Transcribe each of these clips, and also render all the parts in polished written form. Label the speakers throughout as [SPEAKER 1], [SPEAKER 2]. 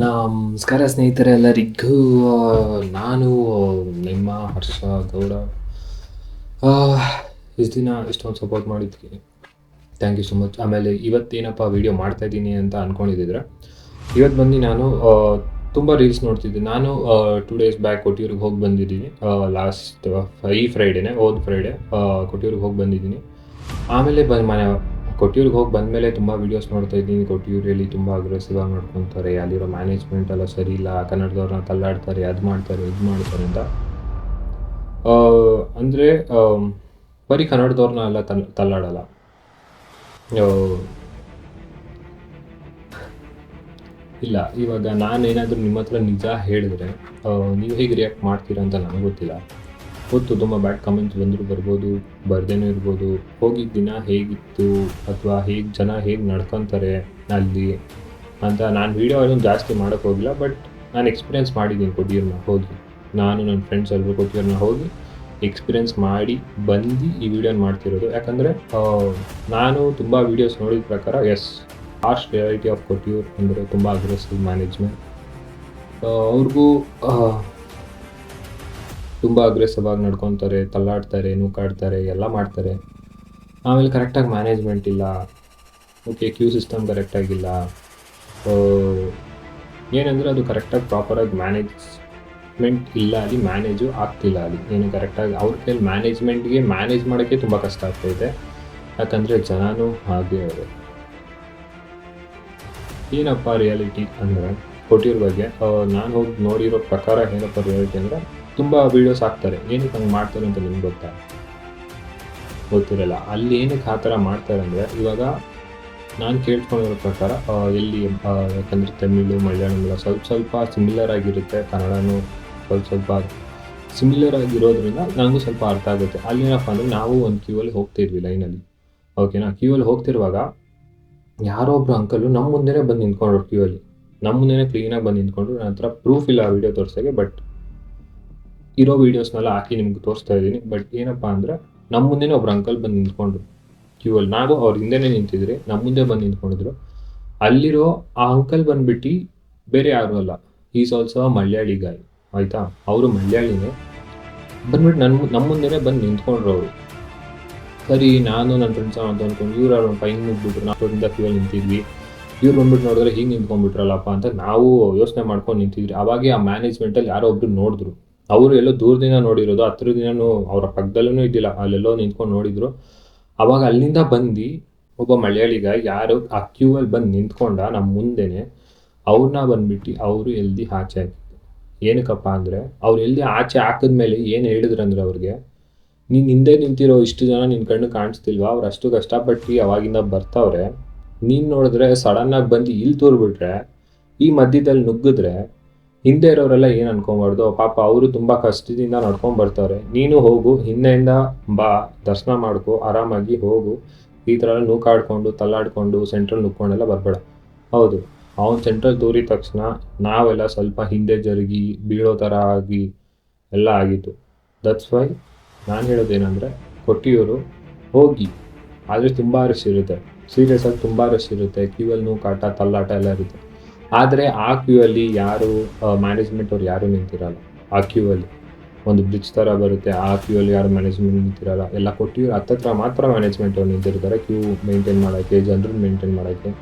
[SPEAKER 1] ನಮಸ್ಕಾರ ಸ್ನೇಹಿತರೆ ಎಲ್ಲರಿಗೂ. ನಾನು ನಿಮ್ಮ ಹರ್ಷ ಗೌಡ. ಇಷ್ಟು ದಿನ ಇಷ್ಟೊಂದು ಸಪೋರ್ಟ್ ಮಾಡಿದ್ದಕ್ಕೆ ಥ್ಯಾಂಕ್ ಯು ಸೊ ಮಚ್. ಆಮೇಲೆ ಇವತ್ತೇನಪ್ಪ ವೀಡಿಯೋ ಮಾಡ್ತಾಯಿದ್ದೀನಿ ಅಂತ ಅಂದ್ಕೊಂಡಿದ್ದಿದ್ರೆ, ಇವತ್ತು ಬಂದು ನಾನು ತುಂಬ ರೀಲ್ಸ್ ನೋಡ್ತಿದ್ದೆ. ನಾನು 2 ಡೇಸ್ ಬ್ಯಾಕ್ ಕೊಟ್ಟಿಯೂರಿಗೆ ಹೋಗಿ ಬಂದಿದ್ದೀನಿ. ಲಾಸ್ಟ್ ಫ್ರೈಡೇನೆ, ಹೋದ ಫ್ರೈಡೇ ಕೊಟ್ಟಿಯೂರಿಗೆ ಹೋಗಿ ಬಂದಿದ್ದೀನಿ. ಆಮೇಲೆ ಕೊಟ್ಟಿಯೂರಿಗೆ ಹೋಗಿ ಬಂದಮೇಲೆ ತುಂಬ ವೀಡಿಯೋಸ್ ನೋಡ್ತಾ ಇದ್ದೀನಿ. ಕೊಟ್ಟಿಯೂರಲ್ಲಿ ತುಂಬ ಅಗ್ರೆಸಿವ್ ಆಗಿ ನೋಡ್ಕೊತಾರೆ, ಅಲ್ಲಿರೋ ಮ್ಯಾನೇಜ್ಮೆಂಟ್ ಎಲ್ಲ ಸರಿ ಇಲ್ಲ, ಕನ್ನಡದವ್ರನ್ನ ತಳ್ಳಾಡ್ತಾರೆ, ಅದು ಮಾಡ್ತಾರೆ ಇದು ಮಾಡ್ತಾರೆ ಅಂತ. ಅಂದರೆ ಬರೀ ಕನ್ನಡದವ್ರನ್ನ ಎಲ್ಲ ತಳ್ಳಾಡಲ್ಲ. ಇಲ್ಲ, ಇವಾಗ ನಾನೇನಾದರೂ ನಿಮ್ಮ ಹತ್ರ ನಿಜ ಹೇಳಿದ್ರೆ ನೀವು ಹೇಗೆ ರಿಯಾಕ್ಟ್ ಮಾಡ್ತೀರಾ ಅಂತ ನನಗೆ ಗೊತ್ತಿಲ್ಲ. ಗೊತ್ತು, ತುಂಬ ಬ್ಯಾಡ್ ಕಮೆಂಟ್ಸ್ ಬರ್ಬೋದು, ಬರ್ದೇನೂ ಇರ್ಬೋದು. ಹೋಗಿದ್ದ ದಿನ ಹೇಗಿತ್ತು ಅಥವಾ ಜನ ಹೇಗೆ ನಡ್ಕೊತಾರೆ ಅಲ್ಲಿ ಅಂತ ನಾನು ವೀಡಿಯೋ ಏನು ಜಾಸ್ತಿ ಮಾಡೋಕ್ಕೆ ಹೋಗಿಲ್ಲ. ಬಟ್ ನಾನು ಎಕ್ಸ್ಪೀರಿಯೆನ್ಸ್ ಮಾಡಿದ್ದೀನಿ ಕೊಟ್ಟಿಯೂರನ್ನ ಹೋಗಿ. ನಾನು ನನ್ನ ಫ್ರೆಂಡ್ಸ್ ಎಲ್ಲರೂ ಕೊಟ್ಟಿಯೂರನ್ನ ಹೋಗಿ ಎಕ್ಸ್ಪೀರಿಯೆನ್ಸ್ ಮಾಡಿ ಬಂದು ಈ ವಿಡಿಯೋನ ಮಾಡ್ತಿರೋದು. ಯಾಕಂದರೆ ನಾನು ತುಂಬ ವೀಡಿಯೋಸ್ ನೋಡಿದ ಪ್ರಕಾರ ಹಾರ್ಶ್ ರಿಯಾಲಿಟಿ ಆಫ್ ಕೊಟ್ಟಿಯೂರ್ ಅಂದರೆ ತುಂಬ ಅಗ್ರೆಸಿವ್ ಮ್ಯಾನೇಜ್ಮೆಂಟ್. ಅವ್ರಿಗೂ ತುಂಬ ಅಗ್ರೆಸಿವ್ ಆಗಿ ನಡ್ಕೊತಾರೆ, ತಳ್ಳಾಡ್ತಾರೆ, ನೂಕಾಡ್ತಾರೆ, ಎಲ್ಲ ಮಾಡ್ತಾರೆ. ಆಮೇಲೆ ಕರೆಕ್ಟಾಗಿ ಮ್ಯಾನೇಜ್ಮೆಂಟ್ ಇಲ್ಲ. ಓಕೆ, ಕ್ಯೂ ಸಿಸ್ಟಮ್ ಕರೆಕ್ಟಾಗಿಲ್ಲ. ಏನಂದರೆ ಅದು ಕರೆಕ್ಟಾಗಿ ಪ್ರಾಪರಾಗಿ ಮ್ಯಾನೇಜ್ಮೆಂಟ್ ಇಲ್ಲ, ಅಲ್ಲಿ ಮ್ಯಾನೇಜು ಆಗ್ತಿಲ್ಲ. ಅಲ್ಲಿ ಏನು ಕರೆಕ್ಟಾಗಿ ಅವ್ರ ಕೈಯಲ್ಲಿ ಮ್ಯಾನೇಜ್ಮೆಂಟ್ಗೆ ಮ್ಯಾನೇಜ್ ಮಾಡೋಕ್ಕೆ ತುಂಬ ಕಷ್ಟ ಆಗ್ತಾಯಿದೆ. ಯಾಕಂದರೆ ಜನನೂ ಹಾಗೆ ಅವರು. ಏನಪ್ಪ ರಿಯಾಲಿಟಿ ಅಂದರೆ ಕೊಟ್ಟಿಯೂರ್ ಬಗ್ಗೆ ನಾನು ಹೋಗಿ ನೋಡಿರೋ ಪ್ರಕಾರ ಏನಪ್ಪ ರಿಯಾಲಿಟಿ ಅಂದರೆ, ತುಂಬ ವೀಡಿಯೋಸ್ ಹಾಕ್ತಾರೆ. ಏನಕ್ಕೆ ಹಂಗೆ ಮಾಡ್ತಾರೆ ಅಂತ ನಿಮ್ಗೆ ಗೊತ್ತಿರಲ್ಲ. ಅಲ್ಲಿ ಏನಕ್ಕೆ ಆ ಥರ ಮಾಡ್ತಾರೆ ಅಂದರೆ, ಇವಾಗ ನಾನು ಕೇಳ್ಕೊಂಡಿರೋ ಪ್ರಕಾರ ಎಲ್ಲಿ ಯಾಕಂದರೆ ತಮಿಳು, ಮಲಯಾಳಂ ಎಲ್ಲ ಸ್ವಲ್ಪ ಸಿಮಿಲರ್ ಆಗಿರುತ್ತೆ. ಕನ್ನಡನೂ ಸ್ವಲ್ಪ ಸಿಮಿಲರ್ ಆಗಿರೋದ್ರಿಂದ ನನಗೂ ಸ್ವಲ್ಪ ಅರ್ಥ ಆಗುತ್ತೆ. ಅಲ್ಲೇನಪ್ಪ ಅಂದರೆ, ನಾವು ಒಂದು ಕ್ಯೂವಲ್ಲಿ ಹೋಗ್ತಿದ್ವಿ ಲೈನಲ್ಲಿ. ಓಕೆನಾ, ಕ್ಯೂವಲ್ಲಿ ಹೋಗ್ತಿರುವಾಗ ಯಾರೋ ಒಬ್ಬರು ಅಂಕಲು ನಮ್ಮ ಮುಂದೆನೇ ಬಂದು ನಿಂತ್ಕೊಂಡ್ರು. ಕ್ಯೂವಲ್ಲಿ ನಮ್ಮ ಮುಂದೆನೇ ಕ್ಲೀನಾಗಿ ಬಂದು ನಿಂತ್ಕೊಂಡ್ರು. ನನ್ನ ಹತ್ರ ಪ್ರೂಫ್ ಇಲ್ಲ ಆ ವಿಡಿಯೋ ತೋರಿಸೋಕ್ಕೆ, ಬಟ್ ಇರೋ ವೀಡಿಯೋಸ್ನೆಲ್ಲ ಹಾಕಿ ನಿಮ್ಗೆ ತೋರಿಸ್ತಾ ಇದ್ದೀನಿ. ಬಟ್ ಏನಪ್ಪ ಅಂದರೆ, ನಮ್ಮ ಮುಂದೆನೇ ಒಬ್ರು ಅಂಕಲ್ ಬಂದು ನಿಂತ್ಕೊಂಡ್ರು ಕ್ಯೂವಲ್ಲಿ. ನಾವು ಅವ್ರ ಹಿಂದೆನೇ ನಿಂತಿದ್ರಿ, ನಮ್ಮ ಮುಂದೆ ಬಂದು ನಿಂತ್ಕೊಂಡಿದ್ರು. ಅಲ್ಲಿರೋ ಆ ಅಂಕಲ್ ಬಂದುಬಿಟ್ಟು ಬೇರೆ ಯಾರೂ ಅಲ್ಲ, ಈಸ್ ಆಲ್ಸೋ ಮಲಯಾಳಿ ಗಾಯ್. ಆಯಿತಾ, ಅವರು ಮಲಯಾಳಿನೇ. ಬಂದ್ಬಿಟ್ಟು ನಮ್ಮ ಮುಂದೆನೇ ಬಂದು ನಿಂತ್ಕೊಂಡ್ರು ಅವರು. ಸರಿ, ನಾನು ನನ್ನ ಫ್ರೆಂಡ್ಸ್ ಅಂತ ಅಂದ್ಕೊಂಡು ಇವ್ರು ಅವ್ರ ಹಿಂಗೆ ಮುಗ್ಬಿಟ್ರು. ನಾವು ಅವರಿಂದ ಕ್ಯೂವಲ್ಲಿ ನಿಂತಿದ್ವಿ. ಇವ್ರು ಬಂದ್ಬಿಟ್ಟು ನೋಡಿದ್ರೆ ಹೀಗೆ ನಿಂತ್ಕೊಂಡ್ಬಿಟ್ರಲ್ಲಪ್ಪ ಅಂತ ನಾವು ಯೋಚನೆ ಮಾಡ್ಕೊಂಡು ನಿಂತಿದ್ವಿ. ಅವಾಗೆ ಆ ಮ್ಯಾನೇಜ್ಮೆಂಟಲ್ಲಿ ಯಾರೋ ಒಬ್ರು ನೋಡಿದ್ರು. ಅವರು ಎಲ್ಲೋ ದೂರದಿಂದ ನೋಡಿರೋದು, ಹತ್ರದಿಂದನೂ ಅವರ ಪಕ್ಕದಲ್ಲೂ ಇದ್ದಿಲ್ಲ, ಅಲ್ಲೆಲ್ಲೋ ನಿಂತ್ಕೊಂಡು ನೋಡಿದ್ರು. ಅವಾಗ ಅಲ್ಲಿಂದ ಬಂದು ಒಬ್ಬ ಮಲಯಾಳಿಗ ಯಾರು ಆ ಕ್ಯೂವಲ್ಲಿ ಬಂದು ನಿಂತ್ಕೊಂಡ ನಮ್ಮ ಮುಂದೆನೇ, ಅವ್ರನ್ನ ಬಂದ್ಬಿಟ್ಟು ಅವರು ಎಲ್ದಿ ಆಚೆ ಹಾಕಿದ್ರು. ಏನಕ್ಕಪ್ಪ ಅಂದರೆ, ಅವ್ರು ಎಲ್ದಿ ಆಚೆ ಹಾಕಿದ್ಮೇಲೆ ಏನು ಹೇಳಿದ್ರಂದ್ರೆ ಅವ್ರಿಗೆ, ನೀನು ಹಿಂದೆ ನಿಂತಿರೋ ಇಷ್ಟು ಜನ ನಿನ್ನ ಕಣ್ಣು ಕಾಣಿಸ್ತಿಲ್ವಾ, ಅವ್ರು ಅಷ್ಟು ಕಷ್ಟಪಟ್ಟು ಅವಾಗಿಂದ ಬರ್ತಾವ್ರೆ, ನೀನು ನೋಡಿದ್ರೆ ಸಡನ್ನಾಗಿ ಬಂದು ಇಲ್ಲಿ ತೋರ್ಬಿಟ್ರೆ, ಈ ಮಧ್ಯದಲ್ಲಿ ನುಗ್ಗಿದ್ರೆ ಹಿಂದೆ ಇರೋರೆಲ್ಲ ಏನು ಅನ್ಕೊಬಾರ್ದು. ಪಾಪ ಅವರು ತುಂಬ ಕಷ್ಟದಿಂದ ನಡ್ಕೊಂಡು ಬರ್ತಾರೆ. ನೀನು ಹೋಗು, ಹಿಂದೆಯಿಂದ ಬಾ, ದರ್ಶನ ಮಾಡ್ಕೊ, ಆರಾಮಾಗಿ ಹೋಗು. ಈ ಥರ ಎಲ್ಲ ನೂಕಾಡ್ಕೊಂಡು ತಳ್ಳಾಡ್ಕೊಂಡು ಸೆಂಟ್ರಲ್ ನುಕ್ಕೊಂಡೆಲ್ಲ ಬರಬೇಡ. ಹೌದು, ಅವ್ನು ಸೆಂಟ್ರಲ್ ತೋರಿದ ತಕ್ಷಣ ನಾವೆಲ್ಲ ಸ್ವಲ್ಪ ಹಿಂದೆ ಜರುಗಿ ಬೀಳೋ ಥರ ಆಗಿ ಎಲ್ಲ ಆಗಿತ್ತು. ದಟ್ಸ್ ವೈ ನಾನು ಹೇಳೋದೇನೆಂದರೆ, ಕೊಟ್ಟಿಯೂರು ಹೋಗಿ, ಆದರೆ ತುಂಬ ರಶ್ ಇರುತ್ತೆ. ಸೀರಿಯಸ್ ಆಗಿ ತುಂಬ ರಶ್ ಇರುತ್ತೆ. ಕ್ಯೂವಲ್ಲಿ ನೂಕಾಟ, ತಳ್ಳಾಟ ಎಲ್ಲ ಇರುತ್ತೆ. ಆದರೆ ಆ ಕ್ಯೂವಲ್ಲಿ ಯಾರು ಮ್ಯಾನೇಜ್ಮೆಂಟ್ ಅವ್ರು ಯಾರೂ ನಿಂತಿರಲ್ಲ. ಆ ಕ್ಯೂವಲ್ಲಿ ಒಂದು ಬ್ರಿಡ್ಜ್ ಥರ ಬರುತ್ತೆ, ಆ ಕ್ಯೂವಲ್ಲಿ ಯಾರು ಮ್ಯಾನೇಜ್ಮೆಂಟ್ ನಿಂತಿರಲ್ಲ. ಎಲ್ಲ ಕೊಟ್ಟಿಯೂರು ಹತ್ತತ್ರ ಮಾತ್ರ ಮ್ಯಾನೇಜ್ಮೆಂಟ್ ಅವ್ರು ನಿಂತಿರ್ತಾರೆ, ಕ್ಯೂ ಮೇಂಟೈನ್ ಮಾಡೋಕ್ಕೆ, ಜನರನ್ನ ಮೇಂಟೈನ್ ಮಾಡೋಕ್ಕೆ.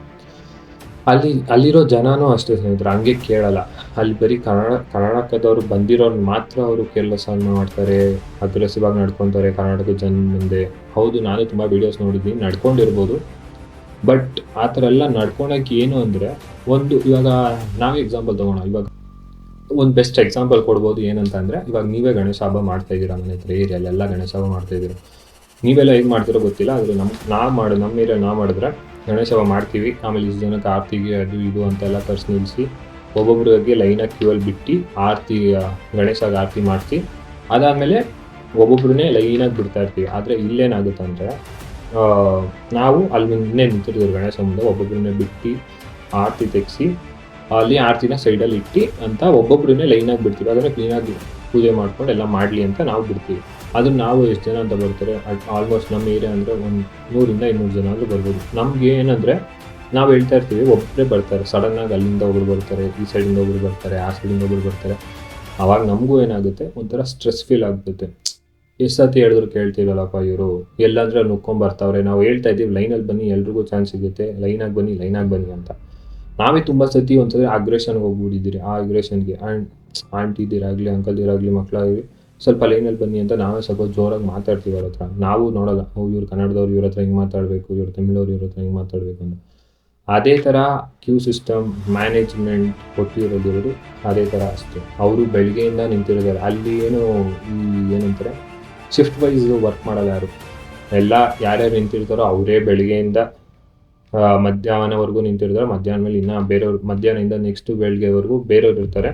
[SPEAKER 1] ಅಲ್ಲಿರೋ ಜನನೂ ಅಷ್ಟೇ ಸ್ನೇಹಿತರೆ, ಹಂಗೆ ಕೇಳಲ್ಲ. ಅಲ್ಲಿ ಬರೀ ಕರ್ನಾಟಕದವ್ರು ಬಂದಿರೋರು ಮಾತ್ರ ಅವರು ಕೇರ್ಲೆಸ್ ಆಗಿ ಮಾಡ್ತಾರೆ, ಅಗ್ರೆಸಿವ್ ಆಗಿ ನಡ್ಕೊತಾರೆ ಕರ್ನಾಟಕದ ಜನ ಮುಂದೆ. ಹೌದು, ನಾನು ತುಂಬ ವೀಡಿಯೋಸ್ ನೋಡಿದ್ದೀನಿ, ನಡ್ಕೊಂಡಿರ್ಬೋದು. ಬಟ್ ಆ ಥರ ಎಲ್ಲ ನಡ್ಕೊಳಕ್ಕೆ ಏನು ಅಂದರೆ, ಇವಾಗ ನಾವೇ ಎಕ್ಸಾಂಪಲ್ ತೊಗೋಣ. ಇವಾಗ ಒಂದು ಬೆಸ್ಟ್ ಎಕ್ಸಾಂಪಲ್ ಕೊಡ್ಬೋದು. ಏನಂತ ಅಂದರೆ, ಇವಾಗ ನೀವೇ ಗಣೇಶ ಹಬ್ಬ ಮಾಡ್ತಾಯಿದ್ದೀರಾ ಮನೆ ಹತ್ರ, ಏರಿಯಲ್ಲೆಲ್ಲ ಗಣೇಶ ಹಬ್ಬ ಮಾಡ್ತಾಯಿದ್ದೀರಾ. ನೀವೆಲ್ಲ ಹೇಗೆ ಮಾಡ್ತಿರೋ ಗೊತ್ತಿಲ್ಲ, ಆದರೆ ನಮ್ಮ ಏರಿಯಲ್ಲಿ ನಾವು ಮಾಡಿದ್ರೆ ಗಣೇಶ ಹಬ್ಬ ಮಾಡ್ತೀವಿ. ಆಮೇಲೆ ಇಷ್ಟು ಜನಕ್ಕೆ ಆರತಿಗೆ ಅದು ಇದು ಅಂತೆಲ್ಲ ಕರ್ಸಿ ನಿಲ್ಲಿಸಿ ಒಬ್ಬೊಬ್ರಿಗೆ ಲೈನಾಗಿ ಕ್ಯೂವಲ್ಲಿ ಬಿಟ್ಟು ಗಣೇಶಗೆ ಆರತಿ ಮಾಡಿಸಿ, ಅದಾದಮೇಲೆ ಒಬ್ಬೊಬ್ಬರನ್ನೇ ಲೈನಾಗಿ ಬಿಡ್ತಾ ಇರ್ತೀವಿ. ಆದರೆ ಇಲ್ಲೇನಾಗುತ್ತೆ ಅಂದರೆ, ನಾವು ಅಲ್ಲಿ ನಿನ್ನೆ ನಿಂತಿರ್ತೀವಿ ಗಣೇಶ ಮುಂದೆ, ಒಬ್ಬೊಬ್ಬರನ್ನೇ ಬಿಟ್ಟು ಆರತಿ ತೆಗೆಸಿ ಅಲ್ಲಿ ಆರತಿನ ಸೈಡಲ್ಲಿ ಇಟ್ಟು ಅಂತ ಒಬ್ಬೊಬ್ಬರನ್ನೇ ಲೈನಾಗಿ ಬಿಡ್ತೀವಿ. ಅದನ್ನು ಕ್ಲೀನಾಗಿ ಪೂಜೆ ಮಾಡ್ಕೊಂಡು ಎಲ್ಲ ಮಾಡಲಿ ಅಂತ ನಾವು ಬಿಡ್ತೀವಿ. ಅದನ್ನು ನಾವು ಎಷ್ಟು ಜನ ಅಂತ ಬರ್ತಾರೆ, ಆಲ್ಮೋಸ್ಟ್ ನಮ್ಮ ಏರಿಯಾ ಅಂದರೆ ಒಂದು 100 ಇಂದ 200 ಜನ ಆದರೂ ಬರ್ಬೋದು. ನಮ್ಗೆ ಏನಂದರೆ, ನಾವು ಹೇಳ್ತಾ ಇರ್ತೀವಿ, ಒಬ್ಬರೇ ಬರ್ತಾರೆ ಸಡನ್ನಾಗಿ, ಅಲ್ಲಿಂದ ಒಬ್ರು ಬರ್ತಾರೆ, ಈ ಸೈಡಿಂದ ಒಬ್ರು ಬರ್ತಾರೆ, ಆ ಸೈಡಿಂದ ಒಬ್ರು ಬರ್ತಾರೆ. ಆವಾಗ ನಮಗೂ ಏನಾಗುತ್ತೆ, ಒಂಥರ ಸ್ಟ್ರೆಸ್ ಫೀಲ್ ಆಗುತ್ತೆ. ಎಷ್ಟು ಸತಿ ಹೇಳಿದ್ರು ಕೇಳ್ತೀವಲ್ಲಪ್ಪ ಇವರು, ಎಲ್ಲಾಂದ್ರೆ ನುಕ್ಕೊಂಬರ್ತಾವ್ರೆ. ನಾವು ಹೇಳ್ತಾ ಇದ್ದೀವಿ ಲೈನಲ್ಲಿ ಬನ್ನಿ, ಎಲ್ರಿಗೂ ಚಾನ್ಸ್ ಸಿಗುತ್ತೆ, ಲೈನಾಗಿ ಬನ್ನಿ ಅಂತ. ನಾವೇ ತುಂಬ ಸತಿ ಒಂದ್ಸರಿ ಅಗ್ರೆಷನ್ಗೆ ಹೋಗ್ಬಿಟ್ಟಿದ್ದೀರಿ. ಆ ಅಗ್ರೆಷನ್ಗೆ ಆಂಟಿದಿರಾಗಲಿ, ಅಂಕಲ್ದಿರಾಗಲಿ, ಮಕ್ಕಳಾಗಲಿ, ಸ್ವಲ್ಪ ಲೈನಲ್ಲಿ ಬನ್ನಿ ಅಂತ ನಾವೇ ಸ್ವಲ್ಪ ಜೋರಾಗಿ ಮಾತಾಡ್ತೀವಿ ಅವ್ರ ಹತ್ರ. ನಾವು ನೋಡೋಲ್ಲ, ಇವ್ರು ಕನ್ನಡದವ್ರು ಇವ್ರ ಹತ್ರ ಹಿಂಗೆ ಮಾತಾಡಬೇಕು, ಇವ್ರು ತಮಿಳವ್ರು ಇವ್ರ ಹತ್ರ ಹಿಂಗೆ ಮಾತಾಡಬೇಕು ಅಂತ. ಅದೇ ಥರ ಕ್ಯೂ ಸಿಸ್ಟಮ್ ಮ್ಯಾನೇಜ್ಮೆಂಟ್ ಕೊಟ್ಟಿರೋದಿರೋದು ಅದೇ ಥರ ಅಷ್ಟೇ. ಅವರು ಬೆಳಗ್ಗೆಯಿಂದ ನಿಂತಿರೋದಾರೆ ಅಲ್ಲಿ. ಏನಂತಾರೆ, ಶಿಫ್ಟ್ ವೈಸ್ ವರ್ಕ್ ಮಾಡೋದು ಯಾರು, ಎಲ್ಲ ಯಾರ್ಯಾರು ನಿಂತಿರ್ತಾರೋ ಅವರೇ ಬೆಳಗ್ಗೆಯಿಂದ ಮಧ್ಯಾಹ್ನವರೆಗೂ ನಿಂತಿರ್ತಾರೆ. ಮಧ್ಯಾಹ್ನ ಮೇಲೆ ಇನ್ನೂ ಬೇರೆಯವ್ರು, ಮಧ್ಯಾಹ್ನದಿಂದ ನೆಕ್ಸ್ಟ್ ಬೆಳಗ್ಗೆವರೆಗೂ ಬೇರೆಯವ್ರು ಇರ್ತಾರೆ.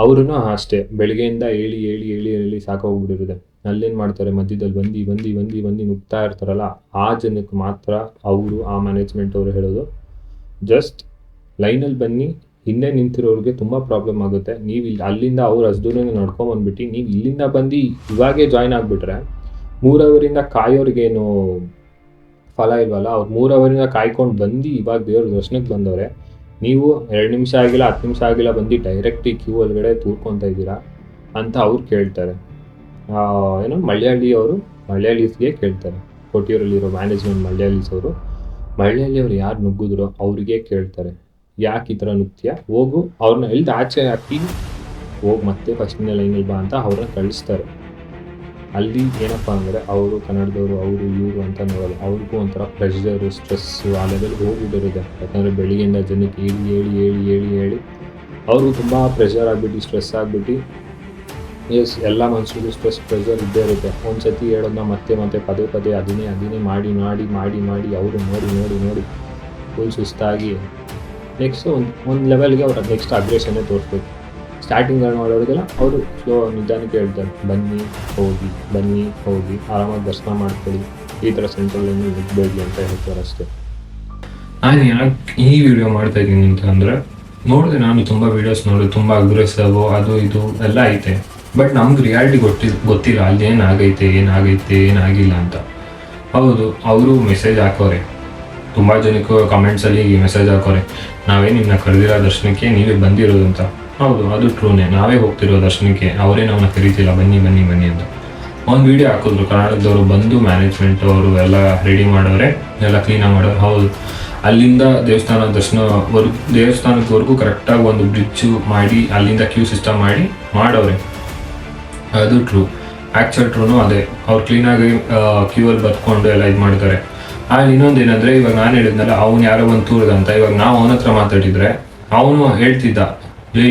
[SPEAKER 1] ಅವ್ರೂ ಅಷ್ಟೇ ಬೆಳಗ್ಗೆಯಿಂದ ಹೇಳಿ ಸಾಕೋಗ್ಬಿಟ್ಟಿರುತ್ತೆ. ಅಲ್ಲೇನು ಮಾಡ್ತಾರೆ, ಮಧ್ಯದಲ್ಲಿ ಬಂದು ನುಗ್ತಾ ಇರ್ತಾರಲ್ಲ, ಆ ಜನಕ್ಕೆ ಮಾತ್ರ ಅವರು, ಆ ಮ್ಯಾನೇಜ್ಮೆಂಟ್ ಅವರು ಹೇಳೋದು, ಜಸ್ಟ್ ಲೈನಲ್ಲಿ ಬನ್ನಿ. ಹಿಂದೆ ನಿಂತಿರೋರಿಗೆ ತುಂಬ ಪ್ರಾಬ್ಲಮ್ ಆಗುತ್ತೆ. ನೀವು ಇಲ್ಲಿ ಅಲ್ಲಿಂದ ಅವ್ರು ಅಷ್ಟು ನಡ್ಕೊಂಬಂದ್ಬಿಟ್ಟು ನೀವು ಇಲ್ಲಿಂದ ಬಂದು ಇವಾಗೇ ಜಾಯ್ನ್ ಆಗಿಬಿಟ್ರೆ 3 ಅವರಿಂದ ಕಾಯೋರಿಗೇನು ಫಲ ಇಲ್ವಲ್ಲ. ಅವ್ರು 3 ಅವರಿಂದ ಕಾಯ್ಕೊಂಡು ಬಂದು ಇವಾಗ ದೇವ್ರ ದರ್ಶನಕ್ಕೆ ಬಂದವ್ರೆ, ನೀವು 2 ನಿಮಿಷ ಆಗಿಲ್ಲ, 10 ನಿಮಿಷ ಆಗಿಲ್ಲ ಬಂದು ಡೈರೆಕ್ಟ್ ಈ ಕ್ಯೂ ಒಳಗಡೆ ತೂರ್ಕೊತಾ ಇದ್ದೀರಾ ಅಂತ ಅವ್ರು ಕೇಳ್ತಾರೆ. ಮಲಯಾಳೀಸ್ಗೆ ಕೇಳ್ತಾರೆ. ಕೊಟ್ಟಿಯೂರಲ್ಲಿರೋ ಮ್ಯಾನೇಜ್ಮೆಂಟ್ ಮಲಯಾಳಿಯವರು ಯಾರು ನುಗ್ಗಿದ್ರು ಅವ್ರಿಗೆ ಕೇಳ್ತಾರೆ, ಯಾಕೆ ಈ ಥರ ನುಗ್ತೀಯ, ಹೋಗು ಅವ್ರನ್ನ ಎಳ್ದು ಆಚೆ ಹಾಕಿ ಹೋಗಿ ಮತ್ತೆ ಫಸ್ಟಿನ ಲೈನಲ್ಲಿ ಬಾ ಅಂತ ಅವ್ರನ್ನ ಕಳಿಸ್ತಾರೆ. ಅಲ್ಲಿ ಏನಪ್ಪ ಅಂದರೆ ಅವರು ಕನ್ನಡದವರು, ಅವರು ಇವರು ಅಂತ ನೋಡೋಲ್ಲ. ಅವ್ರಿಗೂ ಒಂಥರ ಪ್ರೆಷರು, ಸ್ಟ್ರೆಸ್ಸು ಆ ಲೆವೆಲ್ಗೆ ಹೋಗ್ಬಿಟ್ಟಿರುತ್ತೆ. ಯಾಕಂದರೆ ಬೆಳಿಗ್ಗೆಯಿಂದ ಜನಕ್ಕೆ ಹೇಳಿ ಅವ್ರಿಗೂ ತುಂಬ ಪ್ರೆಷರ್ ಆಗಿಬಿಟ್ಟು, ಸ್ಟ್ರೆಸ್ ಆಗಿಬಿಟ್ಟು, ಎಲ್ಲ ಮನುಷ್ಯರಿಗೂ ಸ್ಟ್ರೆಸ್ ಪ್ರೆಷರ್ ಇದ್ದೇ ಇರುತ್ತೆ. ಒಂದು ಸತಿ ಹೇಳೋದನ್ನ ಮತ್ತೆ ಪದೇ ಅದನ್ನೇ ಮಾಡಿ ಅವರು ನೋಡಿ ಫುಲ್ ಸುಸ್ತಾಗಿ ನೆಕ್ಸ್ಟ್ ಒಂದು ಲೆವೆಲ್ಗೆ ಅವ್ರ ನೆಕ್ಸ್ಟ್ ಅಗ್ರೆಷನ್ನೇ ತೋರಿಸ್ಬೇಕು. ಸ್ಟಾರ್ಟಿಂಗಲ್ಲಿ ಮಾಡೋರಿಗೆಲ್ಲ ಅವರು ಸ್ಲೋ ನಿಧಾನಕ್ಕೆ ಹೇಳ್ತಾರೆ, ಬನ್ನಿ ಹೋಗಿ ಆರಾಮಾಗಿ ದರ್ಶನ ಮಾಡ್ಕೊಳ್ಳಿ, ಈ ಥರ ಸೆಂಟ್ರಲ್ಲೂ ಇರಬೇಡಿ ಅಂತ ಹೇಳ್ತಾರೆ ಅಷ್ಟೇ. ನಾನು ಯಾಕೆ ಈ ವಿಡಿಯೋ ಮಾಡ್ತಾ ಇದ್ದೀನಿ ಅಂತಂದರೆ, ನೋಡಿದೆ ನಾನು ತುಂಬ ವೀಡಿಯೋಸ್ ನೋಡಿ, ತುಂಬ ಅಗ್ರೆಸಿವ್ ಅದು ಇದು ಎಲ್ಲ ಐತೆ. ಬಟ್ ನಮ್ಗೆ ರಿಯಾಲಿಟಿ ಗೊತ್ತಿಲ್ಲ ಅಲ್ಲಿ ಏನಾಗಿಲ್ಲ ಅಂತ. ಹೌದು, ಅವರು ಮೆಸೇಜ್ ಹಾಕೋರೆ, ತುಂಬ ಜನಕ್ಕೆ ಕಮೆಂಟ್ಸಲ್ಲಿ ಮೆಸೇಜ್ ಹಾಕೋರೆ, ನಾವೇ ನಿಮ್ಮನ್ನ ಕರೆದಿರೋ ದರ್ಶನಕ್ಕೆ, ನೀವೇ ಬಂದಿರೋದು ಅಂತ. ಹೌದು, ಅದು ಟ್ರೂನೇ, ನಾವೇ ಹೋಗ್ತಿರೋ ದರ್ಶನಕ್ಕೆ, ಅವರೇ ನಮ್ಮನ್ನ ಕರೀತಿಲ್ಲ ಬನ್ನಿ ಅಂತ. ಒಂದು ವಿಡಿಯೋ ಹಾಕಿದ್ರು, ಕರ್ನಾಟಕದವರು ಬಂದು ಮ್ಯಾನೇಜ್ಮೆಂಟ್ ಅವರು ಎಲ್ಲ ರೆಡಿ ಮಾಡೋರೆ, ಎಲ್ಲ ಕ್ಲೀನಾಗಿ ಮಾಡೋರು. ಹೌದು, ಅಲ್ಲಿಂದ ದೇವಸ್ಥಾನದವರೆಗೂ ಕರೆಕ್ಟಾಗಿ ಒಂದು ಬ್ರಿಡ್ಜು ಮಾಡಿ, ಅಲ್ಲಿಂದ ಕ್ಯೂ ಸಿಸ್ಟಮ್ ಮಾಡೋರೆ. ಅದು ಟ್ರೂ, ಆ್ಯಕ್ಚುಲ್ ಟ್ರೂನು ಅದೇ. ಅವ್ರು ಕ್ಲೀನಾಗಿ ಕ್ಯೂ ಅಲ್ಲಿ ಬರ್ಕೊಂಡು ಎಲ್ಲ ಇದು ಮಾಡ್ತಾರೆ. ಅಲ್ಲಿ ಇನ್ನೊಂದು ಏನಂದರೆ, ಇವಾಗ ನಾನು ಹೇಳಿದ್ನಲ್ಲ, ಅವ್ನು ಯಾರೋ ಒಂದು ತೂರ್ದಂತ, ಇವಾಗ ನಾವು ಅವನ ಹತ್ರ ಮಾತಾಡಿದರೆ ಅವನು ಹೇಳ್ತಿದ್ದ,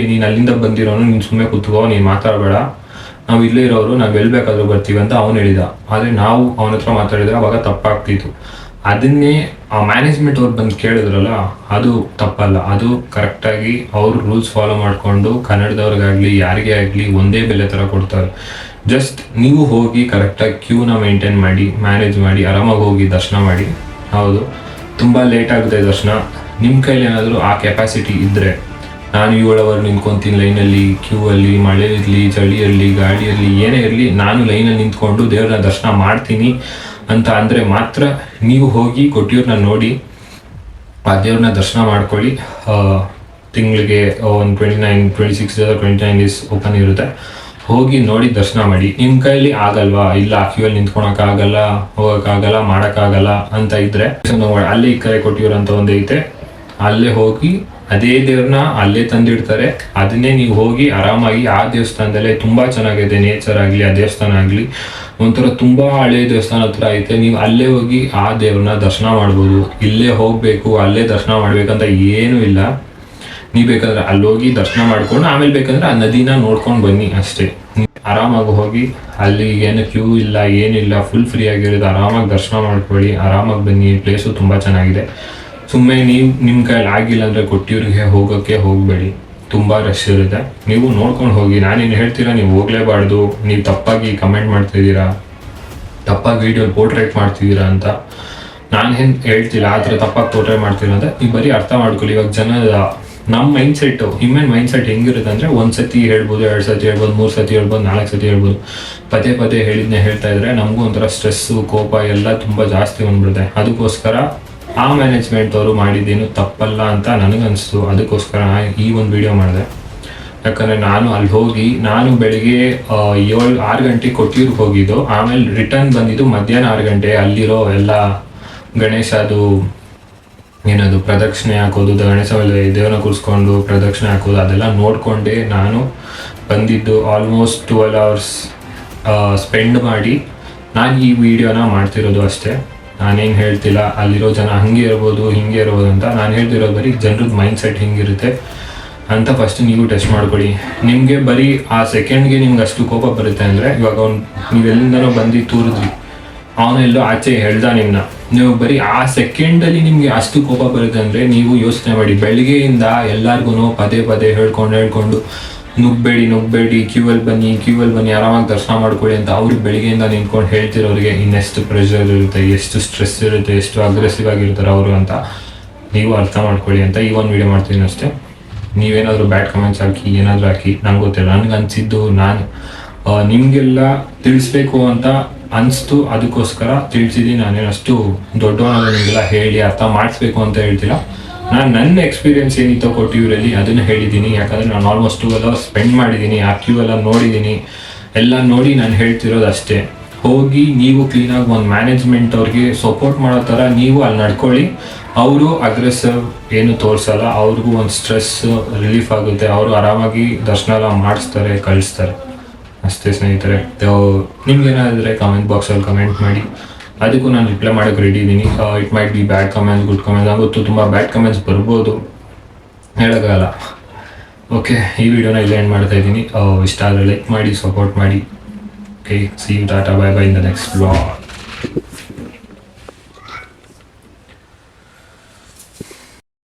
[SPEAKER 1] ನೀನು ಅಲ್ಲಿಂದ ಬಂದಿರೋನು, ನೀನು ಸುಮ್ಮನೆ ಕೂತ್ಕೋ, ನೀನು ಮಾತಾಡಬೇಡ, ನಾವು ಇಲ್ಲೇ ಇರೋರು, ನಾವು ಎಲ್ಲಿ ಬೇಕಾದ್ರೂ ಬರ್ತೀವಿ ಅಂತ ಅವನು ಹೇಳಿದ. ಆದರೆ ನಾವು ಅವನ ಹತ್ರ ಮಾತಾಡಿದ್ರೆ ಅವಾಗ ತಪ್ಪಾಗ್ತಿತ್ತು. ಅದನ್ನೇ ಆ ಮ್ಯಾನೇಜ್ಮೆಂಟ್ ಅವ್ರು ಬಂದು ಕೇಳಿದ್ರಲ್ಲ, ಅದು ತಪ್ಪಲ್ಲ. ಅದು ಕರೆಕ್ಟಾಗಿ ಅವರು ರೂಲ್ಸ್ ಫಾಲೋ ಮಾಡಿಕೊಂಡು ಕನ್ನಡದವ್ರಿಗಾಗಲಿ ಯಾರಿಗೇ ಆಗಲಿ ಒಂದೇ ಬೆಲೆ ಥರ ಕೊಡ್ತಾರೆ. ಜಸ್ಟ್ ನೀವು ಹೋಗಿ ಕರೆಕ್ಟಾಗಿ ಕ್ಯೂನ ಮೇಂಟೈನ್ ಮಾಡಿ, ಮ್ಯಾನೇಜ್ ಮಾಡಿ, ಆರಾಮಾಗಿ ಹೋಗಿ ದರ್ಶನ ಮಾಡಿ. ಹೌದು, ತುಂಬ ಲೇಟ್ ಆಗುತ್ತೆ ದರ್ಶನ. ನಿಮ್ಮ ಕೈಲಿ ಏನಾದರೂ ಆ ಕೆಪಾಸಿಟಿ ಇದ್ದರೆ, ನಾನು 7 ಅವರ್ ನಿಂತ್ಕೊತೀನಿ ಲೈನಲ್ಲಿ, ಕ್ಯೂ ಅಲ್ಲಿ, ಮಳೆ ಇರಲಿ, ಚಳಿ ಇರಲಿ, ಗಾಳಿಯಲ್ಲಿ, ಏನೇ ಇರಲಿ, ನಾನು ಲೈನಲ್ಲಿ ನಿಂತ್ಕೊಂಡು ದೇವ್ರನ್ನ ದರ್ಶನ ಮಾಡ್ತೀನಿ ಅಂತ ಅಂದರೆ ಮಾತ್ರ ನೀವು ಹೋಗಿ ಕೊಟ್ಟಿಯೂರನ್ನ ನೋಡಿ ಆ ದೇವ್ರನ್ನ ದರ್ಶನ ಮಾಡ್ಕೊಳ್ಳಿ. ತಿಂಗಳಿಗೆ ಒಂದು 29 ಡೇಸ್ ಓಪನ್ ಇರುತ್ತೆ. ಹೋಗಿ ನೋಡಿ ದರ್ಶನ ಮಾಡಿ. ನಿಮ್ಮ ಕೈಲಿ ಆಗಲ್ವಾ, ಇಲ್ಲ ಕ್ಯೂ ಅಲ್ಲಿ ನಿಂತ್ಕೊಳಕ್ಕಾಗಲ್ಲ, ಹೋಗೋಕ್ಕಾಗಲ್ಲ, ಮಾಡೋಕ್ಕಾಗಲ್ಲ ಅಂತ ಇದ್ದರೆ, ಅಲ್ಲೇ ಈ ಕಡೆ ಕೊಟ್ಟಿಯೂರು ಅಂತ ಒಂದೈತೆ, ಅಲ್ಲೇ ಹೋಗಿ ಅದೇ ದೇವ್ರನ್ನ ಅಲ್ಲೇ ತಂದಿಡ್ತಾರೆ. ಅದನ್ನೇ ನೀವು ಹೋಗಿ ಆರಾಮಾಗಿ ಆ ದೇವಸ್ಥಾನದಲ್ಲೇ ತುಂಬ ಚೆನ್ನಾಗಿದೆ, ನೇಚರ್ ಆಗಲಿ, ಆ ದೇವಸ್ಥಾನ ಆಗಲಿ ಒಂಥರ ತುಂಬ ಹಳೆಯ ದೇವಸ್ಥಾನ ಹತ್ರ ಐತೆ. ನೀವು ಅಲ್ಲೇ ಹೋಗಿ ಆ ದೇವ್ರನ್ನ ದರ್ಶನ ಮಾಡ್ಬೋದು. ಇಲ್ಲೇ ಹೋಗಬೇಕು, ಅಲ್ಲೇ ದರ್ಶನ ಮಾಡ್ಬೇಕಂತ ಏನೂ ಇಲ್ಲ. ನೀವು ಬೇಕಾದ್ರೆ ಅಲ್ಲಿ ಹೋಗಿ ದರ್ಶನ ಮಾಡ್ಕೊಂಡು ಆಮೇಲೆ ಬೇಕಂದ್ರೆ ಆ ನದಿನ ನೋಡ್ಕೊಂಡು ಬನ್ನಿ ಅಷ್ಟೇ. ಆರಾಮಾಗಿ ಹೋಗಿ, ಅಲ್ಲಿ ಏನು ಕ್ಯೂ ಇಲ್ಲ, ಏನಿಲ್ಲ, ಫುಲ್ ಫ್ರೀ ಆಗಿರೋದು, ಆರಾಮಾಗಿ ದರ್ಶನ ಮಾಡ್ಕೊಳ್ಳಿ, ಆರಾಮಾಗಿ ಬನ್ನಿ. ಪ್ಲೇಸು ತುಂಬ ಚೆನ್ನಾಗಿದೆ. ಸುಮ್ಮನೆ ನಿಮ್ಮ ಕೈಯಲ್ಲಿ ಆಗಿಲ್ಲ ಅಂದರೆ ಕೊಟ್ಟಿಯೂರಿಗೆ ಹೋಗೋಕ್ಕೆ ಹೋಗಬೇಡಿ, ತುಂಬ ರಶ್ ಇರುತ್ತೆ. ನೀವು ನೋಡ್ಕೊಂಡು ಹೋಗಿ. ನಾನೇನು ಹೇಳ್ತೀರಾ, ನೀವು ಹೋಗಲೇಬಾರ್ದು, ನೀವು ತಪ್ಪಾಗಿ ಕಮೆಂಟ್ ಮಾಡ್ತಿದ್ದೀರಾ, ತಪ್ಪಾಗಿ ವೀಡಿಯೋಲಿ ಪೋರ್ಟ್ರೇಟ್ ಮಾಡ್ತಿದ್ದೀರಾ ಅಂತ ನಾನು ಏನು ಹೇಳ್ತಿಲ್ಲ. ಆ ಥರ ತಪ್ಪಾಗಿ ಪೋರ್ಟ್ರೇಟ್ ಮಾಡ್ತೀರಾ ಅಂತ ನೀವು ಬರೀ ಅರ್ಥ ಮಾಡ್ಕೊಳ್ಳಿ. ಇವಾಗ ನಮ್ಮ ಮೈಂಡ್ಸೆಟ್ಟು, ಹ್ಯೂಮನ್ ಮೈಂಡ್ಸೆಟ್ ಹೆಂಗಿರುತ್ತೆ ಅಂದರೆ, 1 ಸತಿ ಹೇಳ್ಬೋದು, 2 ಸತಿ ಹೇಳ್ಬೋದು, 3 ಸತಿ ಹೇಳ್ಬೋದು, 4 ಸತಿ ಹೇಳ್ಬೋದು. ಪದೇ ಹೇಳಿದ್ನೇ ಹೇಳ್ತಾ ಇದ್ರೆ ನಮಗೂ ಒಂಥರ ಸ್ಟ್ರೆಸ್ಸು, ಕೋಪ ಎಲ್ಲ ತುಂಬ ಜಾಸ್ತಿ ಬಂದ್ಬಿಡುತ್ತೆ. ಅದಕ್ಕೋಸ್ಕರ ಆ ಮ್ಯಾನೇಜ್ಮೆಂಟ್ ಅವರು ಮಾಡಿದ್ದೇನು ತಪ್ಪಲ್ಲ ಅಂತ ನನಗನ್ನಿಸ್ತು. ಅದಕ್ಕೋಸ್ಕರ ಈ ಒಂದು ವಿಡಿಯೋ ಮಾಡಿದೆ. ಯಾಕಂದರೆ ನಾನು ಅಲ್ಲಿ ಹೋಗಿ ನಾನು ಬೆಳಿಗ್ಗೆ 6 ಗಂಟೆಗೆ ಕೊಟ್ಟಿಯೂರಿಗೆ ಹೋಗಿದ್ದು, ಆಮೇಲೆ ರಿಟರ್ನ್ ಬಂದಿದ್ದು ಮಧ್ಯಾಹ್ನ 6 ಗಂಟೆ. ಅಲ್ಲಿರೋ ಎಲ್ಲ ಗಣೇಶ ಅದು ಏನದು ಪ್ರದಕ್ಷಿಣೆ ಹಾಕೋದು, ಗಣೇಶ ಮೇಲೆ ದೇವನ ಕೂರಿಸ್ಕೊಂಡು ಪ್ರದಕ್ಷಿಣೆ ಹಾಕೋದು ಅದೆಲ್ಲ ನೋಡಿಕೊಂಡೆ ನಾನು ಬಂದಿದ್ದು. ಆಲ್ಮೋಸ್ಟ್ 12 hours ಸ್ಪೆಂಡ್ ಮಾಡಿ ನಾನು ಈ ವಿಡಿಯೋನ ಮಾಡ್ತಿರೋದು ಅಷ್ಟೇ. ನಾನೇನು ಹೇಳ್ತಿಲ್ಲ ಅಲ್ಲಿರೋ ಜನ ಹಂಗೆ ಇರ್ಬೋದು ಹಿಂಗೆ ಇರ್ಬೋದು ಅಂತ. ನಾನು ಹೇಳ್ತಿರೋದು ಬರೀ ಜನರದ್ದು ಮೈಂಡ್ಸೆಟ್ ಹಿಂಗಿರುತ್ತೆ ಅಂತ ಫಸ್ಟ್ ನೀವು ಟೆಸ್ಟ್ ಮಾಡ್ಕೊಳ್ಳಿ. ನಿಮಗೆ ಬರೀ ಆ ಸೆಕೆಂಡ್ಗೆ ನಿಮ್ಗೆ ಅಷ್ಟು ಕೋಪ ಬರುತ್ತೆ ಅಂದರೆ, ಇವಾಗ ನೀವೆಲ್ಲಿಂದನೋ ಬಂದು ತೂರಿದ್ರಿ, ಅವನು ಎಲ್ಲೋ ಆಚೆ ಹೇಳ್ದ ನಿಮ್ಮನ್ನ, ನೀವು ಬರೀ ಆ ಸೆಕೆಂಡಲ್ಲಿ ನಿಮಗೆ ಅಷ್ಟು ಕೋಪ ಬರುತ್ತೆ ಅಂದರೆ ನೀವು ಯೋಚನೆ ಮಾಡಿ. ಬೆಳಗ್ಗೆಯಿಂದ ಎಲ್ಲರಿಗೂ ಪದೇ ಪದೇ ಹೇಳ್ಕೊಂಡು ನುಗ್ಬೇಡಿ, ಕ್ಯೂವಲ್ಲಿ ಬನ್ನಿ ಆರಾಮಾಗಿ ದರ್ಶನ ಮಾಡ್ಕೊಳ್ಳಿ ಅಂತ ಅವ್ರಿಗೆ ಬೆಳಿಗ್ಗೆಯಿಂದ ನಿಂತ್ಕೊಂಡು ಹೇಳ್ತಿರೋರಿಗೆ ಇನ್ನೆಷ್ಟು ಪ್ರೆಷರ್ ಇರುತ್ತೆ, ಎಷ್ಟು ಸ್ಟ್ರೆಸ್ ಇರುತ್ತೆ, ಎಷ್ಟು ಅಗ್ರೆಸಿವ್ ಆಗಿರ್ತಾರೆ ಅವರು ಅಂತ ನೀವು ಅರ್ಥ ಮಾಡ್ಕೊಳ್ಳಿ ಅಂತ ಈ ಒಂದು ವಿಡಿಯೋ ಮಾಡ್ತೀನಿ ಅಷ್ಟೇ. ನೀವೇನಾದರೂ ಬ್ಯಾಡ್ ಕಮೆಂಟ್ಸ್ ಹಾಕಿ ಏನಾದರೂ ಹಾಕಿ ನಂಗೆ ಗೊತ್ತಿಲ್ಲ. ನನಗೆ ಅನಿಸಿದ್ದು ನಾನು ನಿಮಗೆಲ್ಲ ತಿಳಿಸ್ಬೇಕು ಅಂತ ಅನಿಸ್ತು, ಅದಕ್ಕೋಸ್ಕರ ತಿಳಿಸಿದ್ದೀನಿ. ನಾನೇನಷ್ಟು ದೊಡ್ಡವನಾಗ ನಿಮಗೆಲ್ಲ ಹೇಳಿ ಅರ್ಥ ಮಾಡಿಸ್ಬೇಕು ಅಂತ ಹೇಳ್ತಿಲ್ಲ. ನಾನು ನನ್ನ ಎಕ್ಸ್ಪೀರಿಯೆನ್ಸ್ ಏನಿತ್ತೋ ಕೊಟ್ಟಿವರಲ್ಲಿ ಅದನ್ನು ಹೇಳಿದ್ದೀನಿ. ಯಾಕಂದರೆ ನಾನು ಆಲ್ಮೋಸ್ಟ್ 12 hours ಸ್ಪೆಂಡ್ ಮಾಡಿದ್ದೀನಿ, ಆ ಕ್ಯೂ ಎಲ್ಲ ನೋಡಿದ್ದೀನಿ. ಎಲ್ಲ ನೋಡಿ ನಾನು ಹೇಳ್ತಿರೋದು ಅಷ್ಟೇ. ಹೋಗಿ ನೀವು ಕ್ಲೀನಾಗಿ ಒಂದು ಮ್ಯಾನೇಜ್ಮೆಂಟ್ ಅವ್ರಿಗೆ ಸಪೋರ್ಟ್ ಮಾಡೋ ಥರ ನೀವು ಅಲ್ಲಿ ನಡ್ಕೊಳ್ಳಿ. ಅವರು ಅಗ್ರೆಸಿವ್ ಏನು ತೋರಿಸಲ್ಲ, ಅವ್ರಿಗೂ ಒಂದು ಸ್ಟ್ರೆಸ್ ರಿಲೀಫ್ ಆಗುತ್ತೆ, ಅವರು ಆರಾಮಾಗಿ ದರ್ಶನ ಎಲ್ಲ ಮಾಡಿಸ್ತಾರೆ, ಕಳಿಸ್ತಾರೆ ಅಷ್ಟೇ ಸ್ನೇಹಿತರೆ. ನಿಮ್ಗೇನಾದರೆ ಕಮೆಂಟ್ ಬಾಕ್ಸಲ್ಲಿ ಕಮೆಂಟ್ ಮಾಡಿ, ಅದಕ್ಕೂ ನಾನು ರಿಪ್ಲೈ ಮಾಡೋಕ್ಕೆ ರೆಡಿ ಇದ್ದೀನಿ. It might be bad comments, good comments. ಆಗುತ್ತು ತುಂಬ ಬ್ಯಾಡ್ ಕಮೆಂಟ್ಸ್ ಬರ್ಬೋದು, ಹೇಳೋಕ್ಕಾಗಲ್ಲ. ಓಕೆ, ಈ ವಿಡಿಯೋನ ಇಲ್ಲೇ ಎಂಡ್ ಮಾಡ್ತಾ ಇದ್ದೀನಿ. ಇಷ್ಟ ಆದರೆ ಲೈಕ್ ಮಾಡಿ, ಸಪೋರ್ಟ್ ಮಾಡಿ. Okay, see you, tata, bye bye in the next vlog.